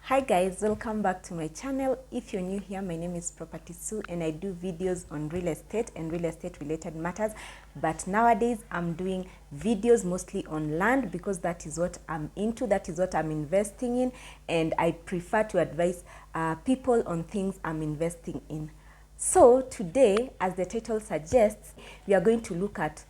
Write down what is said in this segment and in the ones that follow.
Hi guys, welcome back to my channel. If you're new here, my name is Property Sue and I do videos on real estate and real estate related matters. But nowadays I'm doing videos mostly on land because that is what I'm into, that is what I'm investing in, and I prefer to advise people on things I'm investing in. So today, as the title suggests, we are going to look at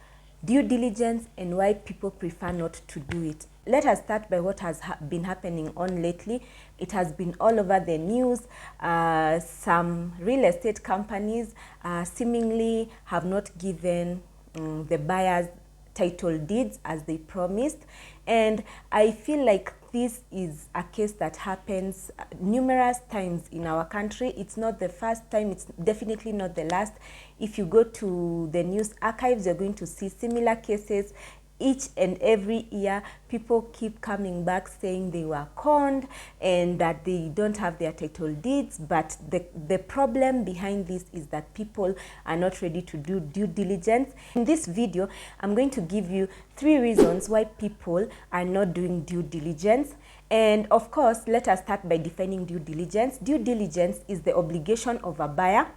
due diligence and why people prefer not to do it. Let us start by what has been happening on lately. It has been all over the news. Some real estate companies seemingly have not given the buyers title deeds as they promised, and I feel like this is a case that happens numerous times in our country. It's not the first time, it's definitely not the last. If you go to the news archives, you're going to see similar cases. Each and every year, people keep coming back saying they were conned and that they don't have their title deeds. But the problem behind this is that people are not ready to do due diligence. In this video, I'm going to give you 3 reasons why people are not doing due diligence. And of course, let us start by defining due diligence. Due diligence is the obligation of a buyer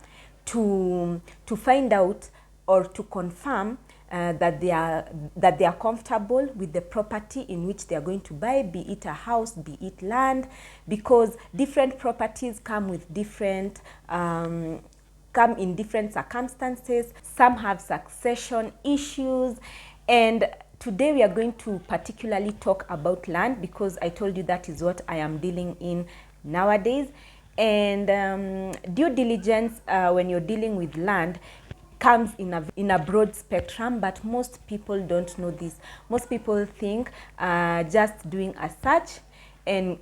to find out or to confirm that they are comfortable with the property in which they are going to buy, be it a house, be it land, because different properties come with different come in different circumstances. Some have succession issues, and today we are going to particularly talk about land because I told you that is what I am dealing in nowadays. And due diligence, when you're dealing with land, comes in a broad spectrum, but most people don't know this. Most people think just doing a search and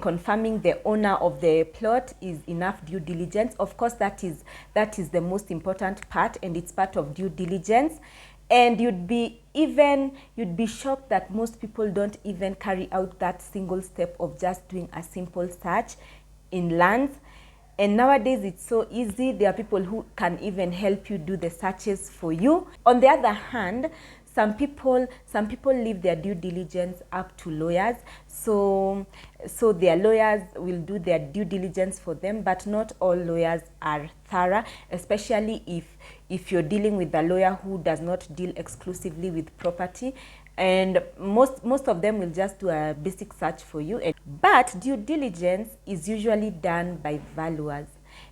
confirming the owner of the plot is enough due diligence. Of course, that is the most important part, and it's part of due diligence. And you'd be shocked that most people don't even carry out that single step of just doing a simple search in lands. And nowadays it's so easy. There are people who can even help you do the searches for you. On the other hand, some people leave their due diligence up to lawyers. So their lawyers will do their due diligence for them, but not all lawyers are thorough, especially if you're dealing with a lawyer who does not deal exclusively with property. And most of them will just do a basic search for you. But due diligence is usually done by valuers.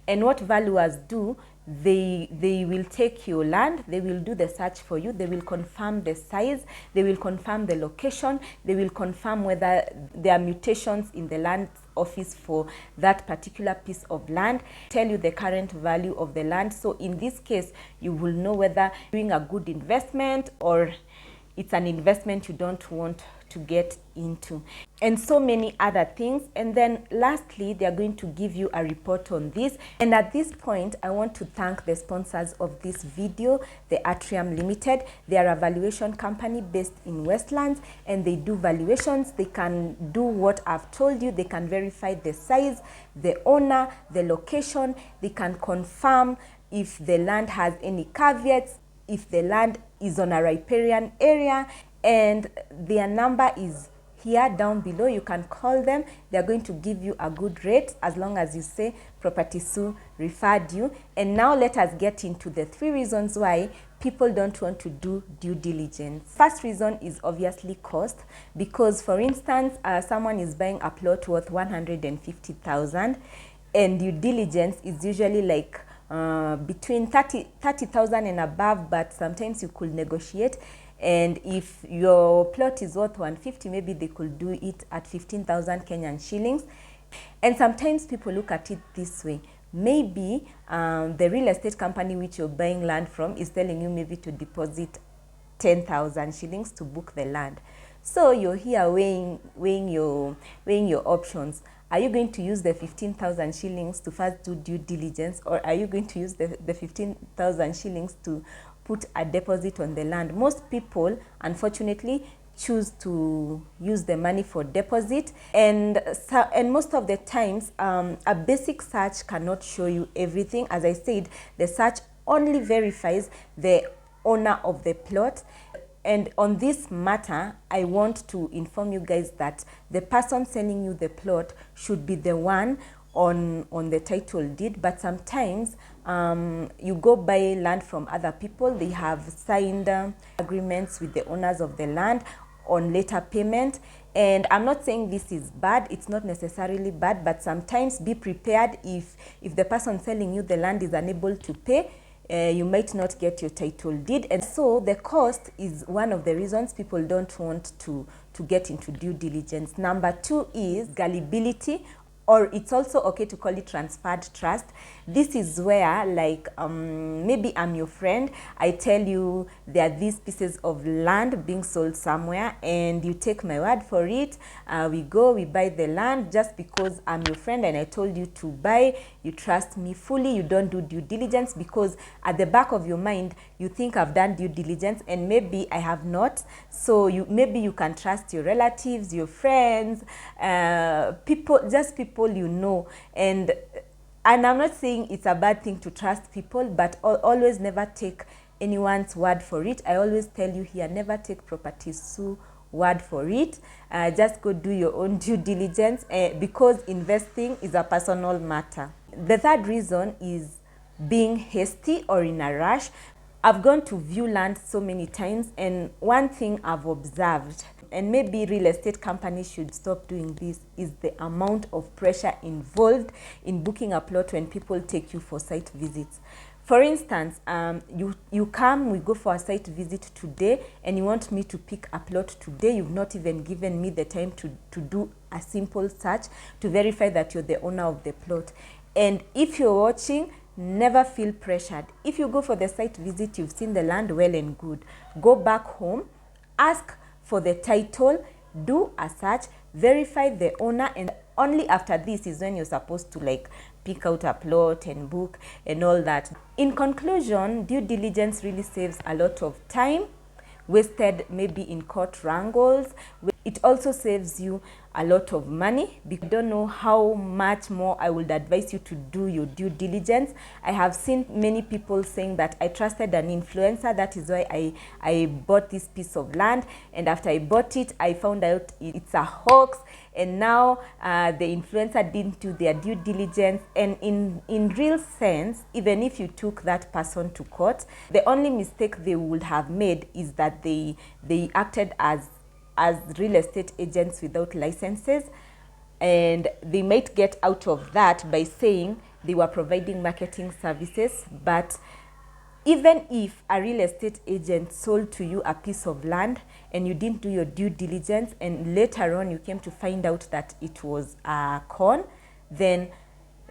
And what valuers do, they will take your land, they will do the search for you, they will confirm the size, they will confirm the location, they will confirm whether there are mutations in the land office for that particular piece of land, tell you the current value of the land. So in this case, you will know whether doing a good investment or it's an investment you don't want to get into, and so many other things. And then lastly, they are going to give you a report on this. And at this point, I want to thank the sponsors of this video, the Atrium Limited. They are a valuation company based in Westlands, and they do valuations. They can do what I've told you. They can verify the size, the owner, the location. They can confirm if the land has any caveats, if the land is on a riparian area, and their number is here down below. You can call them. They're going to give you a good rate as long as you say Property Sue referred you. And now let us get into the 3 reasons why people don't want to do due diligence. First reason is obviously cost, because for instance, someone is buying a plot worth 150,000 and due diligence is usually like between 30,000 and above, but sometimes you could negotiate. And if your plot is worth 150, maybe they could do it at 15,000 Kenyan shillings. And sometimes people look at it this way. Maybe the real estate company which you're buying land from is telling you maybe to deposit 10,000 shillings to book the land. So you're here weighing your options. Are you going to use the 15,000 shillings to first do due diligence, or are you going to use the 15,000 shillings to put a deposit on the land? Most people, unfortunately, choose to use the money for deposit, and most of the times, a basic search cannot show you everything. As I said, the search only verifies the owner of the plot. And on this matter, I want to inform you guys that the person selling you the plot should be the one on the title deed. But sometimes you go buy land from other people. They have signed agreements with the owners of the land on later payment. And I'm not saying this is bad, it's not necessarily bad, but sometimes be prepared. If the person selling you the land is unable to pay, you might not get your title deed. And so the cost is one of the reasons people don't want to get into due diligence. Number two is gullibility, or it's also okay to call it transferred trust. This is where, like, maybe I'm your friend, I tell you there are these pieces of land being sold somewhere, and you take my word for it. We go, we buy the land just because I'm your friend and I told you to buy. You trust me fully, you don't do due diligence, because at the back of your mind, you think I've done due diligence and maybe I have not. So maybe you can trust your relatives, your friends, people you know. And I'm not saying it's a bad thing to trust people, but always never take anyone's word for it. I always tell you here, never take Property Sue word for it. Just go do your own due diligence, because investing is a personal matter. The third reason is being hasty or in a rush. I've gone to view land so many times, and one thing I've observed, and maybe real estate companies should stop doing this, is the amount of pressure involved in booking a plot when people take you for site visits. For instance, you come, we go for a site visit today, and you want me to pick a plot today. You've not even given me the time to do a simple search to verify that you're the owner of the plot. And if you're watching, never feel pressured. If you go for the site visit, you've seen the land, well and good. Go back home, ask for the title, do a search, verify the owner, and only after this is when you're supposed to, like, pick out a plot and book and all that. In conclusion, due diligence really saves a lot of time wasted maybe in court wrangles. It also saves you a lot of money. I don't know how much more I would advise you to do your due diligence. I have seen many people saying that I trusted an influencer, that is why I bought this piece of land, and after I bought it, I found out it's a hoax, and now the influencer didn't do their due diligence. And in real sense, even if you took that person to court, the only mistake they would have made is that they acted as real estate agents without licenses, and they might get out of that by saying they were providing marketing services. But even if a real estate agent sold to you a piece of land and you didn't do your due diligence, and later on you came to find out that it was a con, then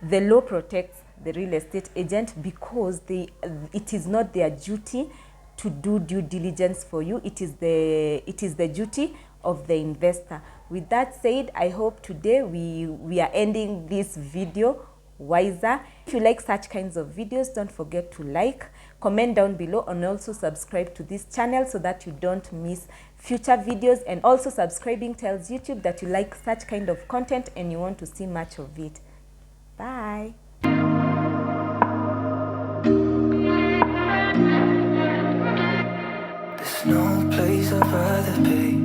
the law protects the real estate agent, because it is not their duty to do due diligence for you. It is the duty of the investor. With that said, I hope today we are ending this video wiser. If you like such kinds of videos, don't forget to like, comment down below, and also subscribe to this channel so that you don't miss future videos. And also, subscribing tells YouTube that you like such kind of content and you want to see much of it. Bye. No place I'd rather be.